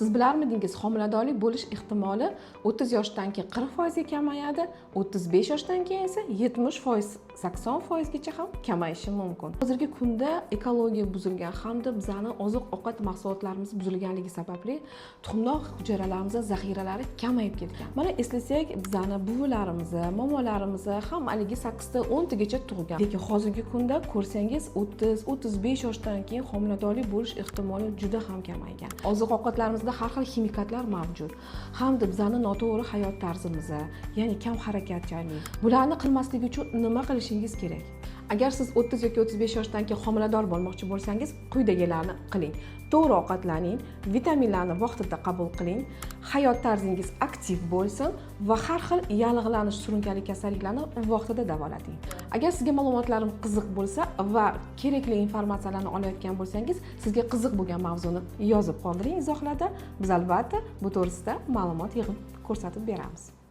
Siz bilarmidingiz, homiladorlik bo'lish ehtimoli 30 yoshdan keyin 40% ga kamayadi, 35 yoshdan keyin esa 70%, 80% gacha ham kamayishi mumkin. Hozirgi kunda ekologiya buzilgan hamda bizani oziq-ovqat mahsulotlarimiz buzilganligi sababli tuxumdog' hujayralarimiz zaxiralari kamayib ketgan. Mana eslasak, bizani buvilarimiz, momolarimiz ham haligi 8 ta 10 tagacha tug'gan. Lekin hozirgi kunda ko'rsangiz 30-35 yoshdan keyin homiladorlik bo'lish ehtimoli juda ham kamaygan. Oziq-ovqatlarimizda har xil ximikatlar mavjud. Hamda bizani noto'g'ri hayot tarzimiz, ya'ni kam harakatchanlik. Bularni qilmaslik uchun nima qilishingiz kerak? Agar siz 30 yoki 35 yoshdan keyin homilador bo'lmoqchi bo'lsangiz, quyidagilarni qiling. To'g'ri ovqatlaning, vitaminlarni vaqtida qabul qiling, hayot tarzingiz aktiv bo'lsin va har xil yallig'lanish, surunkali kasalliklarni vaqtida davolating. Agar sizga ma'lumotlarim qiziq bo'lsa va kerakli informatsiyalarni olayotgan bo'lsangiz, sizga qiziq bo'lgan mavzuni yozib qoldiring izohlarda. Biz albatta bu to'g'risida ma'lumot yig'ib ko'rsatib beramiz.